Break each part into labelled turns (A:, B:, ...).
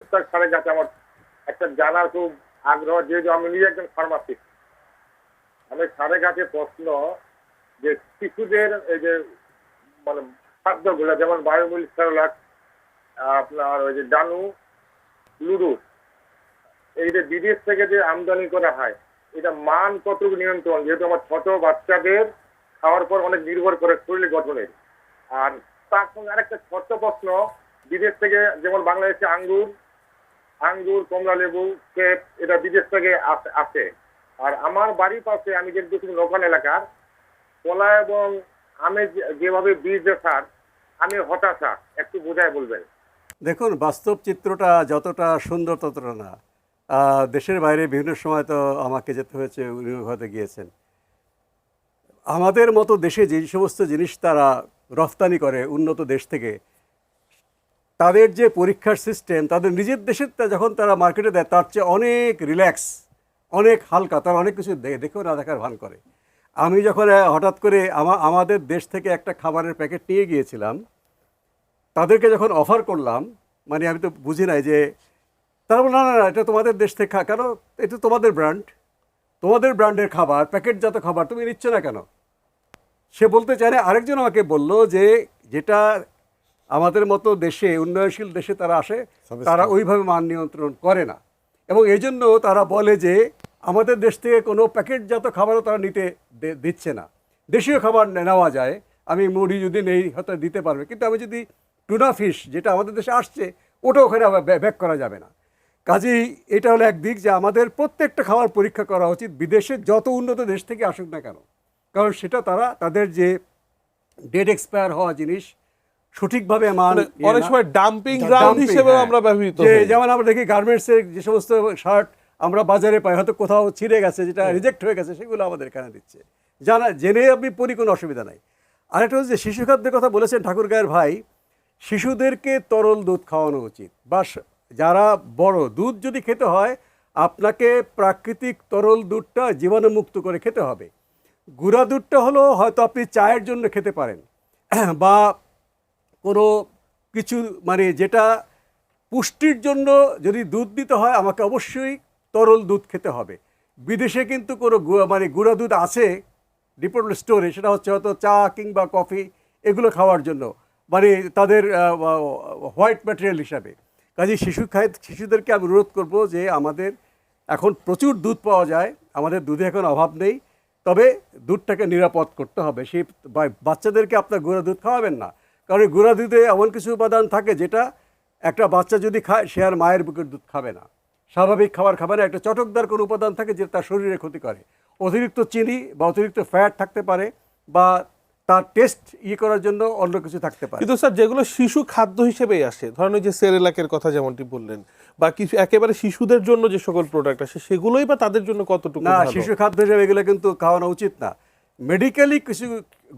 A: টুকটাক সারে গাছে আমার একটা জানার খুব আগ্রহ, যেহেতু আমি নিজে একজন ফার্মাসিস্ট। আমি সারে গাছে প্রশ্ন যে শিশুদের এই যে মানে খাদ্যগুলো, যেমন বায়োমিল সেরোলাক, আপনার ওই যে ডানু, লুডু, এই যে বিদেশ থেকে যে আমদানি করা হয়, এটা মান কতটুকু নিয়ন্ত্রণ, যেহেতু আমার ছোট বাচ্চাদের খাওয়ার পর অনেক নির্ভর করে শরীর গঠনের। আর তার সঙ্গে আরেকটা ছোট্ট প্রশ্ন, বিদেশ থেকে যেমন বাংলাদেশে আঙ্গুর, কমলা লেবু, সেব, এটা বিদেশ থেকে আসে। আর আমার বাড়ির পাশে, আমি যেহেতু লোকাল এলাকার, কলা এবং আমের যেভাবে বীজ সার, আমি হতাশা, একটু বোঝায় বলবেন।
B: দেখুন, বাস্তব চিত্রটা যতটা সুন্দর ততটা না। দেশের বাইরে বিভিন্ন সময় তো আমাকে যেতে হয়েছে, উনি হয়তো গিয়েছেন। আমাদের মতো দেশে যে সমস্ত জিনিস তারা রফতানি করে উন্নত দেশ থেকে, তাদের যে পরীক্ষার সিস্টেম, তাদের নিজের দেশের যখন তারা মার্কেটে দেয় তার চেয়ে অনেক রিল্যাক্স, অনেক হালকা, তারা অনেক কিছু দেখেও না দেখার ভান করে। আমি যখন হঠাৎ করে আমাদের দেশ থেকে একটা খাবারের প্যাকেট নিয়ে গিয়েছিলাম, তাদেরকে যখন অফার করলাম, মানে আমি তো বুঝি নাই যে, তারা বলল না না, এটা তোমাদের দেশ থেকে কেন, এটা তোমাদের ব্র্যান্ড, তোমাদের ব্র্যান্ডের খাবার, প্যাকেটজাত খাবার তুমি নিচ্ছ না কেন? সে বলতে চায় না। আরেকজন আমাকে বলল যে যেটা আমাদের মতো দেশে, উন্নয়নশীল দেশে তারা আসে, তারা ওইভাবে মান নিয়ন্ত্রণ করে না, এবং এই জন্য তারা বলে যে আমাদের দেশ থেকে কোনো প্যাকেটজাত খাবারও তারা নিতে দিচ্ছে না। দেশীয় খাবার নেওয়া যায়, আমি মুড়ি যদি নেই হয়তো দিতে পারবে, কিন্তু আমি যদি টুনা ফিশ যেটা আমাদের দেশে আসছে ওটা ওখানে ব্যাক করা যাবে না। কাজেই এটা হলো একদিক যে আমাদের প্রত্যেকটা খাবার পরীক্ষা করা উচিত, বিদেশে যত উন্নত দেশ থেকে আসুক না কেন, কারণ সেটা তারা তাদের যে ডেট এক্সপায়ার হওয়া জিনিস সঠিকভাবে মান,
C: অনেক সময় ডাম্পিং গ্রাউন্ড হিসেবে আমরা ব্যবহৃত হই।
B: যেমন আমরা দেখি গার্মেন্টসের যে সমস্ত শার্ট আমরা বাজারে পাই, হয়তো কোথাও ছিঁড়ে গেছে, যেটা রিজেক্ট হয়ে গেছে, সেগুলো আমাদের এখানে দিচ্ছে, জেনে আপনি পরি, কোনো অসুবিধা নাই। আরেকটা হচ্ছে যে শিশু খাদ্যের কথা বলেছেন ঠাকুরগাঁয়ের ভাই, শিশুদেরকে তরল দুধ খাওয়ানো উচিত, বা যারা বড়, দুধ যদি খেতে হয় আপনাকে প্রাকৃতিক তরল দুধটা জীবাণুমুক্ত করে খেতে হবে। গুঁড়া দুধটা হলো হয়তো আপনি চায়ের জন্য খেতে পারেন, বা কোনো কিছু মানে যেটা পুষ্টির জন্য যদি দুধ দিতে হয় আমাকে অবশ্যই তরল দুধ খেতে হবে। বিদেশে কিন্তু কোনো মানে গুঁড়া দুধ আছে ডিপোর্টেবল স্টোরে, সেটা হচ্ছে হয়তো চা কিংবা কফি এগুলো খাওয়ার জন্য, মানে তাদের হোয়াইট ম্যাটেরিয়াল হিসাবে। কাজে শিশুদেরকে আমি অনুরোধ করব যে আমাদের এখন প্রচুর দুধ পাওয়া যায়, আমাদের দুধে এখন অভাব নেই, তবে দুধটাকে নিরাপদ করতে হবে। সেই বাচ্চাদেরকে আপনার গুঁড়া দুধ খাওয়াবেন না, কারণ গুঁড়া দুধে এমন কিছু উপাদান থাকে যেটা একটা বাচ্চা যদি খায় সে আর মায়ের বুকের দুধ খাবে না, স্বাভাবিক খাবার খাবে না। একটা চটকদার কোনো উপাদান থাকে যেটা তার শরীরে ক্ষতি করে, অতিরিক্ত চিনি বা অতিরিক্ত ফ্যাট থাকতে পারে, বা তার টেস্ট করার জন্য অন্য কিছু থাকতে পারে।
C: কিন্তু স্যার যেগুলো শিশু খাদ্য হিসেবেই আসে, ধরেন ওই যে সেরেলাকের কথা যেমনটি বললেন, বা কিছু একেবারে শিশুদের জন্য যে সকল প্রোডাক্ট আসে, সেগুলোই বা তাদের জন্য কতটুকু
B: না,
C: ভালো?
B: শিশু খাদ্য হিসেবে এগুলো কিন্তু খাওয়ানো উচিত না। মেডিকেলি কিছু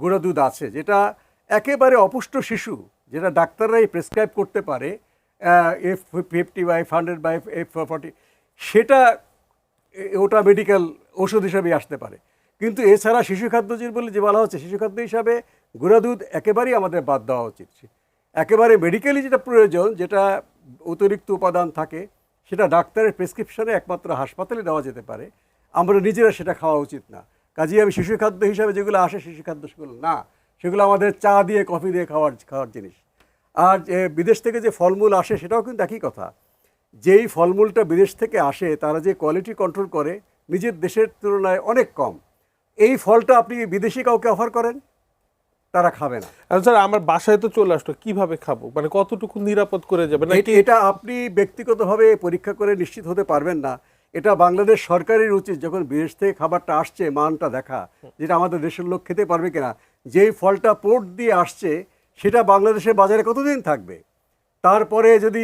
B: গুঁড়া দুধ আছে যেটা একেবারে অপুষ্ট শিশু, যেটা ডাক্তাররাই প্রেসক্রাইব করতে পারে, F50/100/F40, সেটা ওটা মেডিকেল ওষুধ হিসাবে আসতে পারে। কিন্তু এছাড়া শিশু খাদ্য যে বলে যে বলা হচ্ছে, শিশু খাদ্য হিসাবে গুঁড়া দুধ একেবারেই আমাদের বাদ দেওয়া উচিত। একেবারে মেডিকেলি যেটা প্রয়োজন, যেটা অতিরিক্ত উপাদান থাকে, সেটা ডাক্তারের প্রেসক্রিপশনে একমাত্র হাসপাতালে দেওয়া যেতে পারে, আমরা নিজেরা সেটা খাওয়া উচিত না। কাজেই আমি শিশু খাদ্য হিসাবে যেগুলো আসে শিশু খাদ্য সেগুলো না, সেগুলো আমাদের চা দিয়ে কফি দিয়ে খাওয়ার জিনিস। আর বিদেশ থেকে যে ফলমূল আসে সেটাও কিন্তু একই কথা, যেই ফলমূলটা বিদেশ থেকে আসে তারা যে কোয়ালিটি কন্ট্রোল করে নিজের দেশের তুলনায় অনেক কম। এই ফলটা আপনি বিদেশি কাউকে অফার করেন, তারা খাবে না।
C: স্যার আমার বাসায় তো চলে আসলো, কিভাবে খাবো, মানে কতটুকু নিরাপদ করে যাবে?
B: এটা আপনি ব্যক্তিগতভাবে পরীক্ষা করে নিশ্চিত হতে পারবেন না। এটা বাংলাদেশ সরকারের উচিত, যখন বিদেশ থেকে খাবারটা আসছে মানটা দেখা, যেটা আমাদের দেশের লোক খেতে পারবে কিনা। যেই ফলটা পোর্ট দিয়ে আসছে সেটা বাংলাদেশের বাজারে কতদিন থাকবে, তারপরে যদি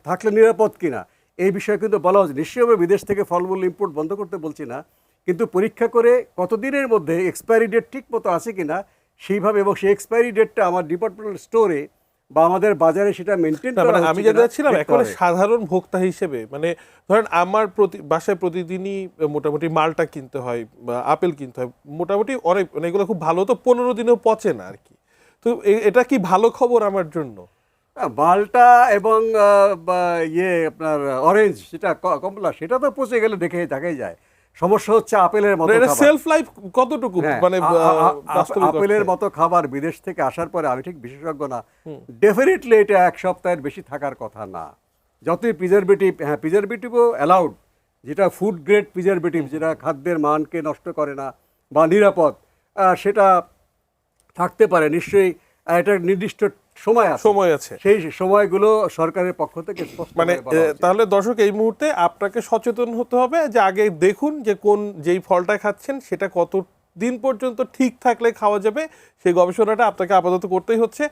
B: থাকলে নিরাপদ কিনা, এই বিষয়ে কিন্তু বলা হচ্ছে। নিশ্চয়ই বিদেশ থেকে ফলমূল ইম্পোর্ট বন্ধ করতে বলছি না, কিন্তু পরীক্ষা করে কতদিনের মধ্যে এক্সপায়ারি ডেট ঠিক মতো আছে কিনা সেইভাবে, এবং সেই এক্সপায়ারি ডেটটা আমার ডিপার্টমেন্টাল স্টোরে বা আমাদের বাজারে সেটা মেনটেন করা।
C: আমি যেটা ছিলাম এখন সাধারণ ভোক্তা হিসেবে, মানে ধরেন আমার বাসায় প্রতিদিনই মোটামুটি মালটা কিনতে হয় বা আপেল কিনতে হয়, মোটামুটি অনেক, মানে এগুলো খুব ভালো, তো 15 দিনেও পচে না আর কি। তো এটা কি ভালো খবর আমার জন্য?
B: মালটা এবং আপনার অরেঞ্জ যেটা কমলা, সেটা তো পচে গেলে দেখাই যায়। সমস্যা হচ্ছে আপেলের মতো
C: এটা
B: খাবার।
C: সেলফ লাইফ কতটুকু
B: হ্যাঁ,
C: মানে বাস্তবিক
B: আপেলের
C: অর্থে?
B: মতো খাবার বিদেশ থেকে আসার পরে, আমি ঠিক বিশেষজ্ঞ না, ডেফিনেটলি এটা 1 সপ্তাহের বেশি থাকার কথা না। যতই প্রিজারভেটিভ, হ্যাঁ প্রিজারভেটিভও অ্যালাউড, যেটা ফুড গ্রেড প্রিজারভেটিভ, যেটা খাদ্যের মানকে নষ্ট করে না বা নিরাপদ, সেটা থাকতে পারে নিশ্চয়ই। এটা নির্দিষ্ট সময় আছে, সেই সময়গুলো সরকারের পক্ষ থেকে স্পষ্ট
C: মানে তাহলে দর্শক এই মুহূর্তে আপনাকে সচেতন হতে হবে যে আগে দেখুন যে যেই ফলটা খাচ্ছেন সেটা কত দিন পর্যন্ত ঠিক থাকলে খাওয়া যাবে, সেই গবেষণাটা আপনাকে আপাতত করতেই হচ্ছে।